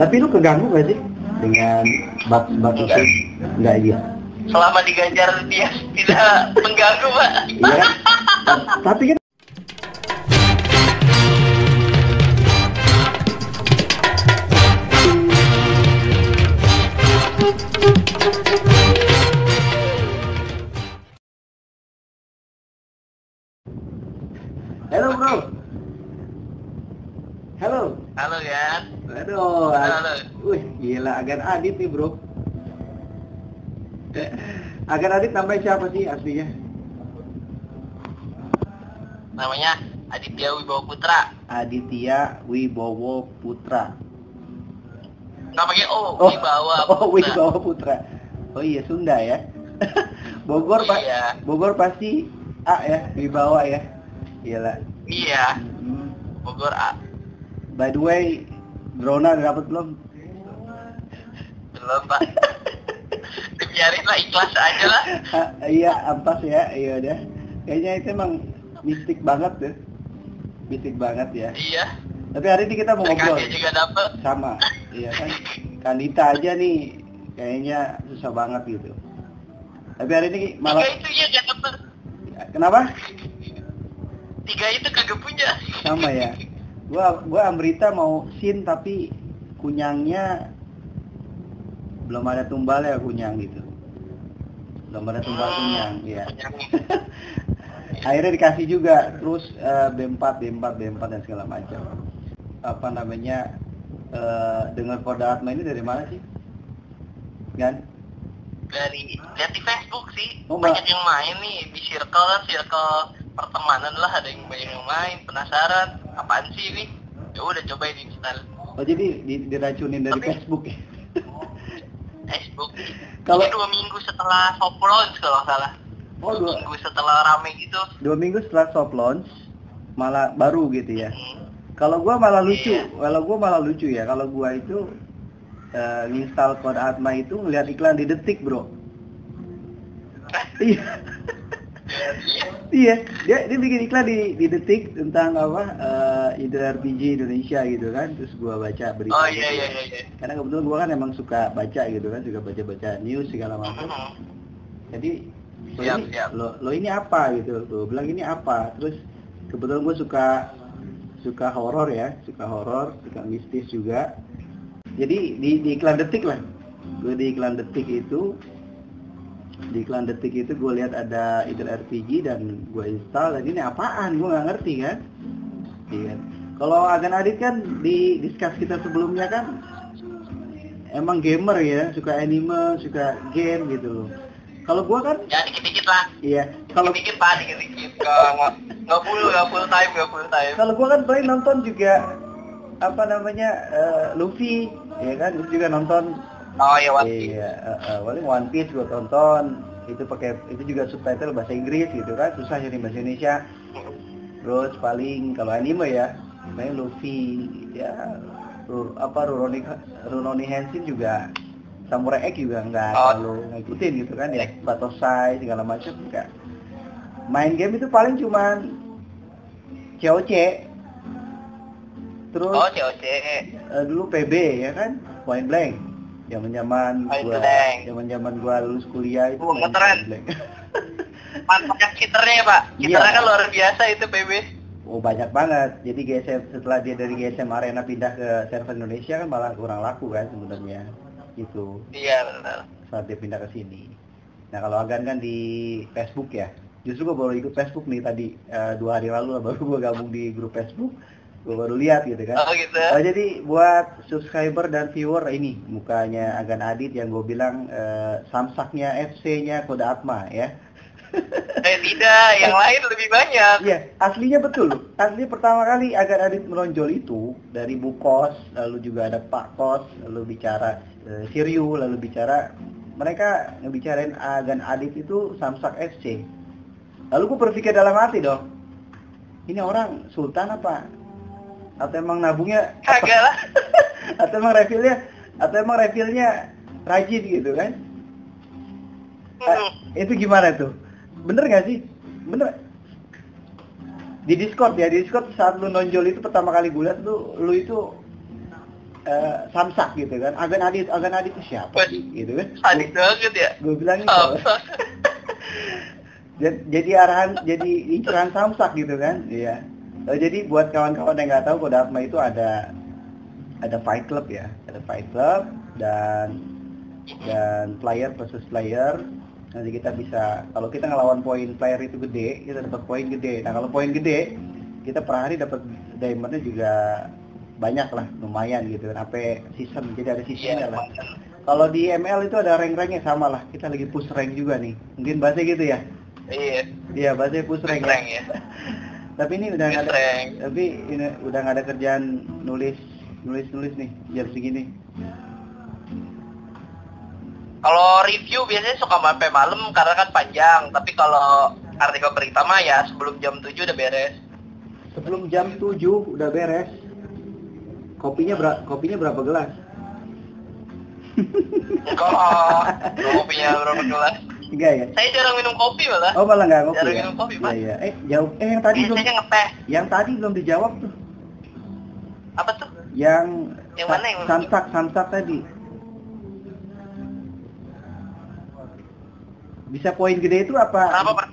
Tapi lu keganggu gak sih dengan batu sih? Enggak iya. Selama diganjar dia tidak mengganggu, Pak. Iya kan? Tapi kan halo bro. Halo. Halo kan? Aduh. Halo. Wih, gila Agan Adit nih bro. Agan Adit namanya siapa sih aslinya? Namanya Aditya Wibowo Putra. Aditya Wibowo Putra. Nggak pakai O, Wibawa Putra. Oh, Wibawa Putra. Oh iya, Sunda ya. Bogor Pak. Iya. Bogor pasti A ya, Wibawa ya. Iyalah. Iya. Bogor A. By the way, drona udah dapet belum? Belum, Pak. Dibiarin lah, ikhlas aja lah. Iya, ampas ya. Iya udah. Kayaknya itu emang mistik banget deh. Mistik banget ya. Iya. Tapi hari ini kita mau ngobrol. TKG juga dapet. Sama. Iya kan. Kandita aja nih kayaknya susah banget gitu. Tapi hari ini malah 3 itu ya gak dapet. kenapa? 3 itu kagak punya. Sama ya. Gua Amrita mau sin tapi kunyangnya belum ada tumbalnya kunyang gitu. Belum ada tumbal kunyang, ya. Akhirnya dikasih juga terus B4 dan segala macam. Apa namanya? Dengan kode Atma ini dari mana sih? Kan? Dari lihat di Facebook sih. Oh, banyak yang main nih di circle pertemanan lah, ada yang banyak yang main, penasaran apaan sih ini, ya udah cobain install. Oh jadi diracunin dari Facebook ya? Facebook. Kalau ini 2 minggu setelah soft launch kalau nggak salah. Oh 2 minggu setelah rame gitu. 2 minggu setelah soft launch malah baru gitu ya? Kalau gua malah lucu, ya. Kalau gua itu install kode Atma itu ngeliat iklan di Detik bro. Iya. Iya, dia bikin iklan di Detik tentang apa Idul RPG Indonesia gitu kan, terus gua baca berita. Oh iya. Karena kebetulan gua kan emang suka baca gitu kan, suka baca news segala macam. Jadi lo ini apa gitu, lo bilang ini apa, terus kebetulan gua suka horor ya, suka mistis juga. Jadi di iklan Detik lah, gue di iklan Detik itu gue lihat ada Idul RPG dan gue install, dan ini apaan, gue nggak ngerti kan. Iya. Kalau Agan Adit kan di discuss kita sebelumnya kan emang gamer ya, suka anime, suka game gitu loh. Kalau gue kan ya dikit-dikit lah. Iya. Kalau dikit-dikit Pak, nggak full time. Kalau gue kan paling nonton juga apa namanya Luffy ya kan, terus juga nonton. Oh iya, One Piece. Iya, paling One Piece gue tonton, itu juga subtitle bahasa Inggris gitu kan, susah jadi bahasa Indonesia. Terus paling kalau anime ya, main Luffy ya, Rurouni Kenshin juga, Samurai X juga nggak terlalu ngikutin gitu kan ya, Batosai segala macam enggak. Main game itu paling cuman COC. Terus COC. Dulu PB ya kan, Point Blank. Zaman gua lulus kuliah itu keren. Manfaat cheaternya ya Pak. Cheaternya kan luar biasa itu PB. Oh banyak banget. Jadi setelah dia dari GSM Arena pindah ke server Indonesia kan malah kurang laku kan sebenarnya. Gitu. Iya benar. Saat dia pindah ke sini. Nah kalau Agan kan di Facebook ya. Justru gua baru ikut Facebook nih tadi 2 hari lalu baru gua gabung di grup Facebook. Gue baru lihat gitu kan. Oh gitu. Jadi buat subscriber dan viewer ini mukanya Agan Adit yang gue bilang samsaknya FC-nya kode Atma ya. Tidak, yang lain lebih banyak. Iya, aslinya betul. Asli pertama kali Agan Adit menonjol itu dari Bu Kos, lalu juga ada Pak Kos, lalu bicara Siryu, lalu bicara mereka ngebicarain Agan Adit itu samsak FC. Lalu gue berpikir dalam hati dong, ini orang sultan apa? Atau emang nabungnya kagak lah. atau emang refillnya rajin gitu kan. Itu gimana tuh, bener gak sih? Bener di Discord saat lu nonjol itu pertama kali gue liat lu itu samsak gitu kan. Agan Adit itu siapa sih gitu kan. Sadis banget ya. Gue bilang itu. jadi inceran samsak gitu kan. Iya. Jadi buat kawan-kawan yang nggak tahu, Kodama itu ada fight club ya. Ada fight club dan player versus player. Nanti kita bisa, kalau kita ngelawan poin player itu gede, kita dapat poin gede. Nah kalau poin gede, kita per hari dapat diamondnya juga banyak lah, lumayan gitu kan. Sampai season, jadi ada seasonnya lah. Kalau di ML itu ada rank-ranknya sama lah. Kita lagi push rank juga nih. Mungkin bahasa gitu ya? Iya bahasa push rank ya. Tapi ini udah nggak ada kerjaan nulis nih jam segini. Kalau review biasanya suka sampai malam karena kan panjang, tapi kalau artikel berita mah ya sebelum jam 7 udah beres. Sebelum jam 7 udah beres. Kopinya berapa gelas? Kopinya berapa gelas? Enggak ya? Saya jarang minum kopi malah. Oh, malah enggak kopi. Jarang ya? minum kopi, Pak. Iya. Jauh. Yang tadi biasanya ngeteh. Yang tadi belum dijawab tuh. Apa tuh? Yang mana yang samsak tadi. Bisa poin gede itu apa? Kenapa, Pak?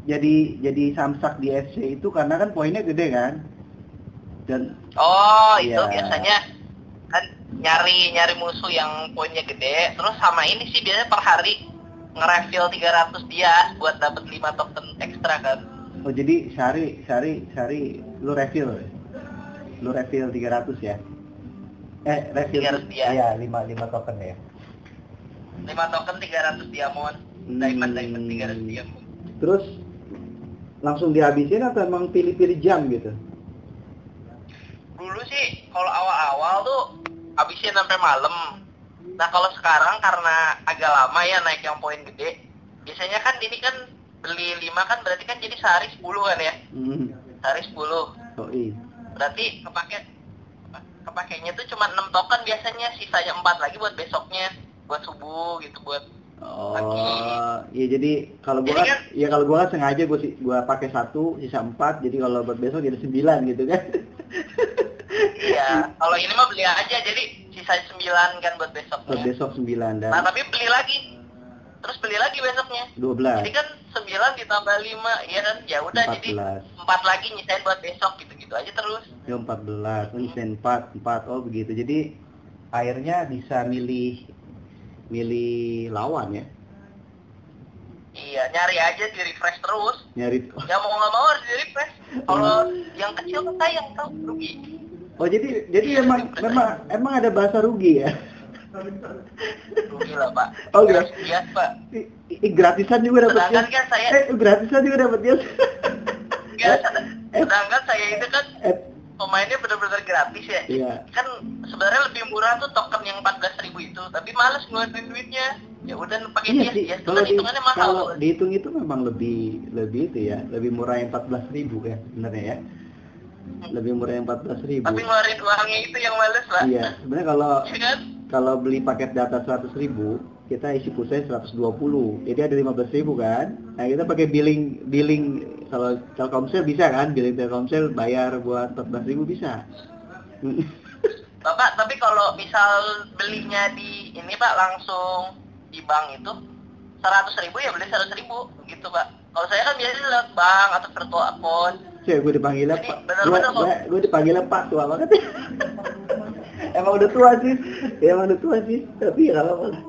Jadi samsak di FC itu karena kan poinnya gede kan? Dan itu biasanya kan nyari musuh yang poinnya gede, terus sama ini sih biasanya per hari nge-refill 300 dia buat dapat 5 token ekstra kan. Oh, jadi sehari lu refill 300 ya? Refill 300 dia. Iya, 5 token ya. 5 token 300 diamond. Diamond 300 diamond. Terus langsung dihabisin atau emang pilih-pilih jam gitu? Dulu sih kalau awal-awal tuh habisin sampai malam. Nah kalau sekarang karena agak lama ya naik yang poin gede, biasanya kan ini kan beli 5 kan berarti kan jadi sehari 10 kan ya? Sehari 10. Oh iya. Berarti kepakainya tuh cuma 6 token biasanya, sisanya 4 lagi buat besoknya, buat subuh gitu, buat pagi. Iya jadi kalau gua kan sengaja gua pakai 1 sisa 4, jadi kalau buat besok jadi 9 gitu kan. Iya, kalau ini mah beli aja jadi sisa 9 kan buat besoknya. Buat besok 9 dan. Nah, tapi beli lagi. Terus beli lagi besoknya. 12. Jadi kan 9 ditambah 5, ya kan? Ya udah jadi 4 lagi nyisain buat besok gitu-gitu aja terus. Ya 14, nyisain 4. Oh begitu. Jadi akhirnya bisa milih lawan ya. Iya, nyari aja di refresh terus. Nyari. Ya mau nggak mau harus di refresh. Kalau yang kecil kan sayang tau, rugi. Oh jadi emang ada bahasa rugi ya? Rugi lah Pak. Oh gratis Pak. Gratisan juga dapat. Sedangkan kan saya. Gratisan juga dapat ya. Sedangkan saya itu kan pemainnya benar-benar gratis ya. Iya. Kan sebenarnya lebih murah tuh token yang 14.000 itu, tapi males ngeluarin duitnya. Ya udah pakai dia. Ya, kalau hitungannya mahal. Kalau dihitung itu memang lebih itu ya, lebih murah yang 14.000 ya sebenarnya ya. Lebih murah yang 14.000. Tapi ngeluarin uangnya itu yang males Pak. Iya, sebenarnya kalau beli paket data 100.000, kita isi pulsanya 120. Jadi ada 15.000 kan. Nah, kita pakai billing kalau Telkomsel bisa kan, billing Telkomsel bayar buat 14.000 bisa. Bapak, tapi kalau misal belinya di ini Pak langsung di bank itu 100.000 ya beli 100.000 gitu Pak. Kalau saya kan biasanya lewat bank atau virtual account. Gue dipanggilnya Pak. Gue dipanggilnya Pak, tua banget. Emang udah tua sih. Tapi ya nggak apa-apa.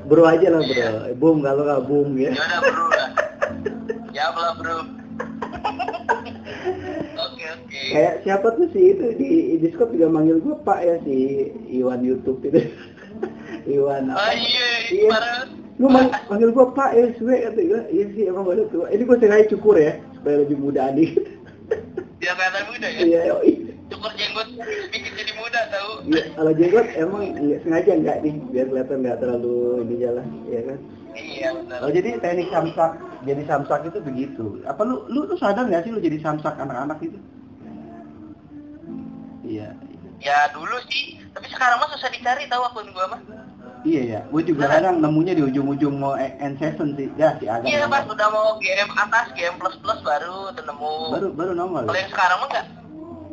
Bro aja lah bro. Boom kalau nggak boom ya. Ya udah bro lah. Ya lah bro. Oke. Kayak siapa tuh sih itu di Discord juga manggil gue Pak ya, si Iwan YouTube itu. Iwan apa? Oh iya. Gue manggil gue Pak ya, kata gue. Iya sih emang udah tua. Ini gue sengaja cukur ya supaya lebih muda dikit. Dia kelihatan muda ya? Iya. Cukur jenggot bikin jadi muda tahu. Iya, kalau jenggot emang sengaja enggak nih, biar kelihatan enggak terlalu ini jalan, ya kan? Iya benar. Oh jadi teknik samsak itu begitu. Apa lu sadar nggak sih lu jadi samsak anak-anak itu? Iya. Ya dulu sih, tapi sekarang mah susah dicari tahu akun gua mah. Iya ya, gue juga kadang nemunya di ujung-ujung mau end season sih, ya si Agam. Iya pas udah mau game atas, game plus baru nemu. Baru nongol. Kalau yang sekarang mah enggak.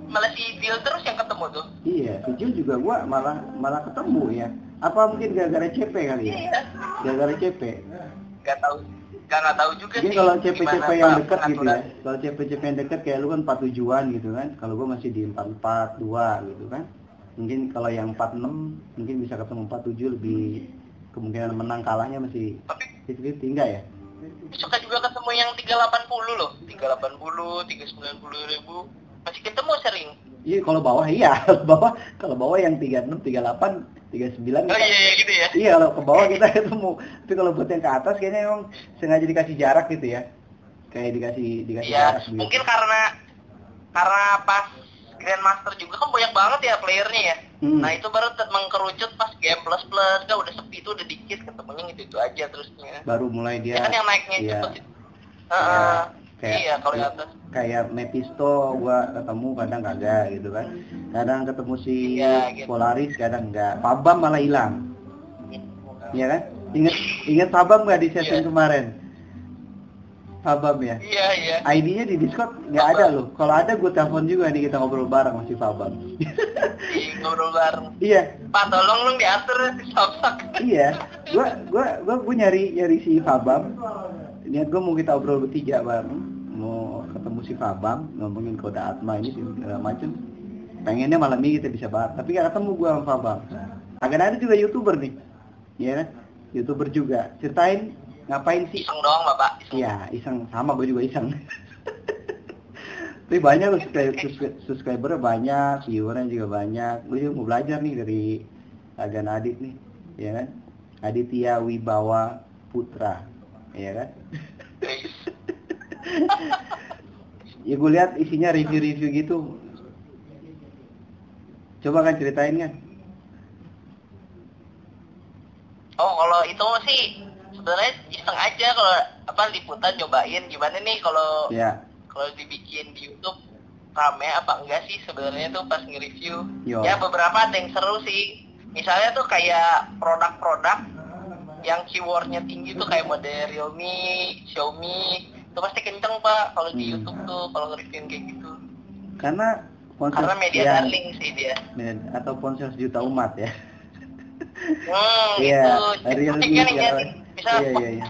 malah si Dio terus yang ketemu tuh. Iya, si Jul juga gua malah ketemu ya. Apa mungkin gara-gara CP kali ya? Iya. Gara-gara CP. Nggak tahu juga Jadi sih. kalau CP-CP yang dekat gitu ya. pengaturan. Kalau CP-CP yang dekat kayak lu kan 47-an gitu kan. Kalau gua masih di 442 gitu kan. Mungkin kalau yang 46 mungkin bisa ketemu 47, lebih kemungkinan menang kalahnya masih Tapi 50-50 enggak ya? suka juga ketemu yang 380 loh. 380, 390 ribu. Masih ketemu sering. Iya, kalau bawah iya. Kalau bawah yang 36, 38, 39. Oh iya gitu ya. Iya, kalau ke bawah kita ketemu. Tapi kalau buat yang ke atas kayaknya emang sengaja dikasih jarak gitu ya. Kayak dikasih Iya, jarak gitu. mungkin karena pas Grandmaster juga kan banyak banget ya playernya ya. Nah itu baru mengkerucut pas game plus kan udah sepi tuh udah dikit ketemunya gitu aja terusnya. Baru mulai dia. Ya kan yang naiknya iya. cepet. Kayak iya kalau yang atas. Kayak Mephisto gua ketemu kadang kagak gitu kan. Kadang ketemu si Gitu. Polaris kadang enggak. Pabam malah hilang. Iya kan? Ingat Pabam nggak di session kemarin? Pabam ya? Iya. ID-nya di Discord nggak ada loh. Kalau ada gue telepon juga nih, kita ngobrol bareng sama si Pabam. Ngobrol bareng. Iya. Pak tolong dong diatur di Samsak. Iya. Gue nyari si Pabam. Niat gue mau kita obrol bertiga bareng. Mau ketemu si Pabam, ngomongin kode Atma ini segala macem. Pengennya malam ini kita bisa bahas. Tapi gak ketemu gue sama Pabam. Agak ada juga YouTuber nih. Iya kan? YouTuber juga. Ceritain ngapain sih? Iseng doang Bapak. Iya, iseng. Sama gue juga iseng. Tapi banyak loh subscribernya banyak, viewernya juga banyak. Gue juga mau belajar nih dari Agan Adit nih, ya kan? Aditya Wibawa Putra, ya kan? Ya gue lihat isinya review-review gitu. Coba kan ceritain kan? Oh kalau itu sih sebenarnya iseng aja kalau liputan nyobain gimana nih kalau dibikin di YouTube rame apa enggak sih sebenarnya tuh pas nge-review. Ya beberapa ada yang seru sih. Misalnya tuh kayak produk-produk yang keywordnya tinggi tuh kayak model Realme, Xiaomi, itu pasti kenceng Pak kalau di YouTube tuh kalau nge-reviewin kayak gitu. Karena media darling sih dia. Atau ponsel sejuta umat ya. Iya. Realme Bisa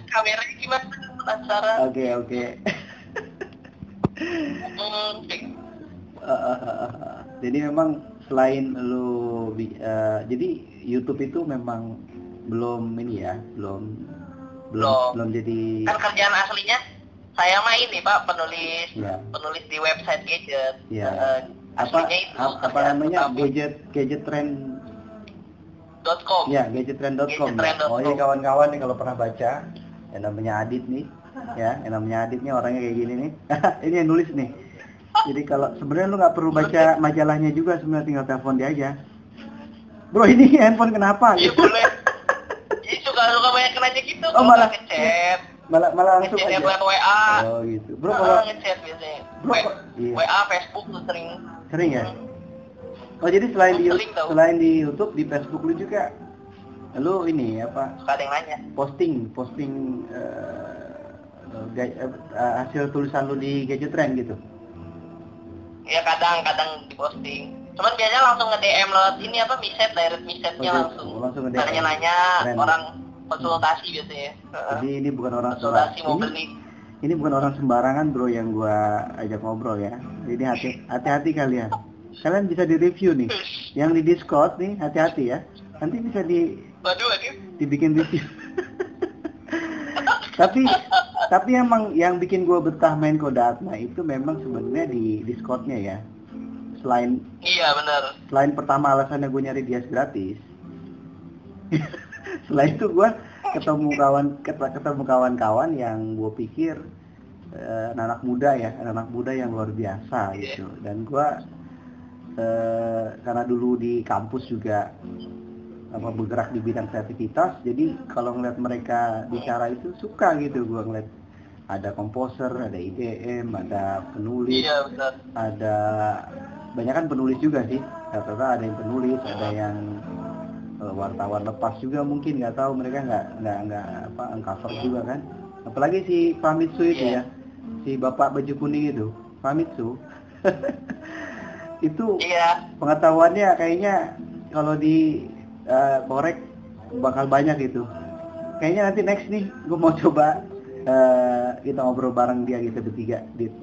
kameranya gimana penasaran. Oke. Jadi memang selain lu jadi YouTube itu memang belum jadi kan kerjaan aslinya saya mah ini Pak penulis di website gadget. Aslinya itu apa namanya gadgettrend.com. Ya, gadgettrend.com. Oh, ini kawan-kawan nih kalau pernah baca yang namanya Adit nih, ya, yang namanya Adit nih orangnya kayak gini nih. Ini yang nulis nih. Jadi kalau sebenarnya lu nggak perlu baca majalahnya juga, sebenarnya tinggal telepon dia aja. Bro, ini handphone kenapa? Iya boleh. Ini suka banyak nanya gitu. Oh, malah ngechat. Malah langsung aja. Buat WA. Oh gitu. Bro, kalau ngechat biasanya. Bro, WA, Facebook tuh sering. Sering ya? Oh, jadi selain di YouTube, di Facebook lu juga lu ini apa? Suka ada yang nanya. Posting hasil tulisan lu di Gadget Trend gitu. Iya kadang diposting. Cuman biasanya langsung nge-DM lewat ini direct message-nya langsung nge-DM. Nanya-nanya orang konsultasi biasanya. Jadi ini bukan orang konsultasi mau beli. Ini bukan orang sembarangan bro yang gua ajak ngobrol ya. Jadi hati-hati kalian. Kalian bisa di-review nih. Yang di Discord nih hati-hati ya. Nanti bisa dibikin review. Tapi emang yang bikin gue betah main Kode Atma itu memang sebenarnya di Discordnya ya. Iya benar. Selain pertama alasannya gue nyari dias gratis. Setelah itu gue ketemu kawan-kawan yang gue pikir anak muda yang luar biasa gitu. Dan gue karena dulu di kampus juga bergerak di bidang kreativitas, jadi kalau ngeliat mereka bicara itu suka gitu gue ngeliat. Ada komposer, ada IDM, ada penulis, ada banyak kan penulis juga sih. Rata-rata ada yang penulis, ada yang wartawan lepas juga mungkin, nggak tahu mereka nggak uncover juga kan. Apalagi si Famitsu itu ya, si bapak baju kuning itu, Famitsu. Itu Iya. pengetahuannya kayaknya kalau di korek bakal banyak gitu. Kayaknya nanti next nih gue mau coba kita ngobrol bareng dia gitu bertiga. Dit.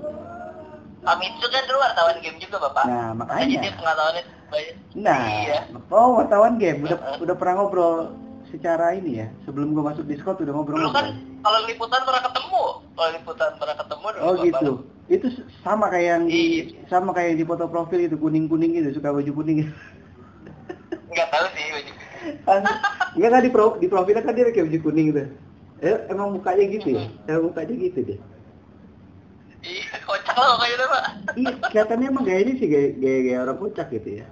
Famitsu kan dulu wartawan game juga bapak. Nah, makanya. Jadi dia pengetahuannya banyak. Nah, Iya. oh wartawan game udah pernah ngobrol secara ini ya. Sebelum gue masuk Discord udah Dulu kan ngobrol-ngobrol. kalau liputan pernah ketemu. Dulu, Oh Bapak. gitu. Itu sama kayak yang Iya. sama kayak yang di foto profil itu kuning-kuning itu suka baju kuning. Nggak tahu sih baju. Enggak kan di profilnya kan dia pakai baju kuning itu. Emang mukanya gitu ya? Emang mukanya gitu deh. Iya, kocak lah pokoknya tuh, Pak. Iya, kelihatannya emang gaya ini sih gaya orang kocak gitu ya.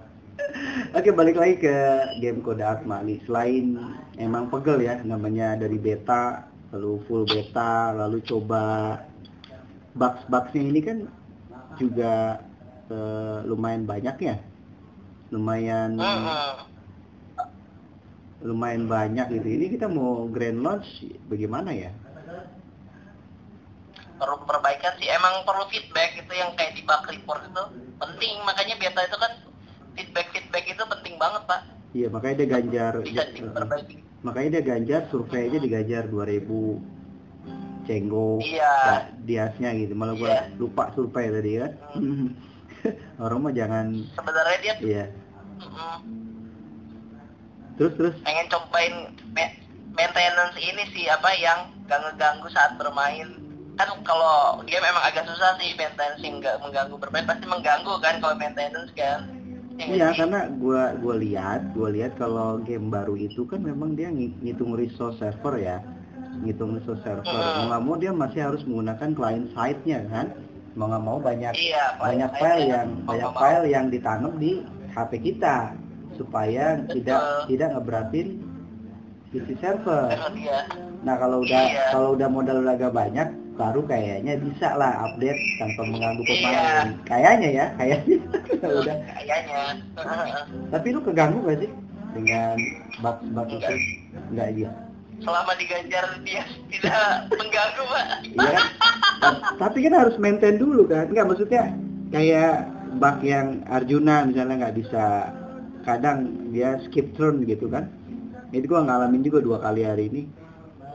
Oke, balik lagi ke game Kode Atma nih. Selain emang pegel ya, namanya dari beta, lalu full beta, lalu coba bugs-bugsnya ini kan juga lumayan banyak ya. Lumayan banyak gitu. Ini kita mau grand launch bagaimana ya? Perlu perbaikan sih, emang perlu feedback itu yang kayak di bug report itu penting, makanya beta itu kan feedback itu penting banget Pak. Iya, makanya dia ganjar Bisa diperbaiki. makanya dia ganjar surveinya diganjar 2000 cenggo Iya. diasnya gitu, malah gua Iya. lupa survei tadi kan. Orang mah jangan Sebenarnya dia iya. Terus pengen cobain maintenance ini sih, apa yang gak ngeganggu saat bermain. Kan kalau game memang agak susah sih maintenance yang nggak mengganggu bermain, pasti mengganggu kan kalau maintenance kan. Iya, karena gua lihat kalau game baru itu kan memang dia ngitung resource server ya. Ngitung resource server. Mau nggak mau dia masih harus menggunakan client side-nya kan. Mau nggak mau banyak file yang ditanam di HP kita supaya tidak ngeberatin PC server. Nah, kalau udah modal agak banyak baru kayaknya bisa lah update tanpa mengganggu pemain. Kayaknya udah. Kayaknya. Tapi lu keganggu gak sih dengan bug itu? Enggak iya. Selama diganjar dia tidak mengganggu Pak. Iya. Tapi kan harus maintain dulu kan? Enggak, maksudnya kayak bug yang Arjuna misalnya nggak bisa, kadang dia skip turn gitu kan? Itu gua ngalamin juga 2 kali hari ini.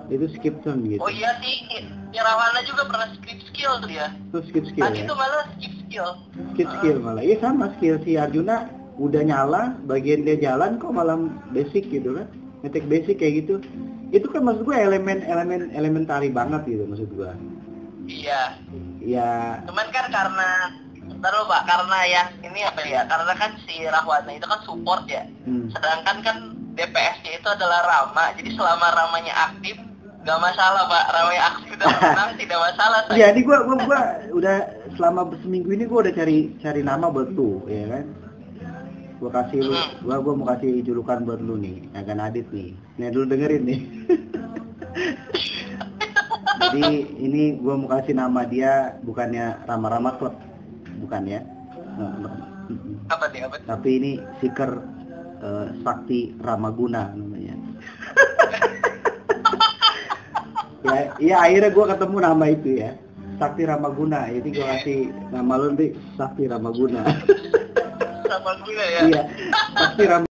Itu skip turn gitu. Oh iya sih, Nirawana juga pernah skip skill tuh dia. Terus skip skill Tadi ya? itu malah skip skill. Skip skill malah. Iya sama skill si Arjuna udah nyala, bagian dia jalan kok malah basic gitu kan. Ngetik basic kayak gitu. Itu kan maksud gue elementari banget gitu maksud gue. Iya. Iya. Cuman kan karena karena ya ini apa ya? Karena kan si Rahwana itu kan support ya. Sedangkan kan DPS-nya itu adalah Rama. Jadi selama Ramanya aktif nggak masalah Pak, ramai aktif dan menang tidak masalah. Iya, ini gua udah selama seminggu ini gua udah cari nama buat lu, ya kan? Gua kasih lu, gua mau kasih julukan buat lu nih, Agan Adit nih. Nih dulu dengerin nih. Jadi ini gua mau kasih nama dia bukannya Rama-Rama Club, bukan ya? Apa nih? Tapi ini Seeker Sakti Ramaguna namanya. Ya akhirnya gue ketemu nama itu ya, Sakti Ramaguna. Jadi gue kasih nama lu nanti Sakti Ramaguna. Ramaguna ya. Iya, Sakti Ramaguna.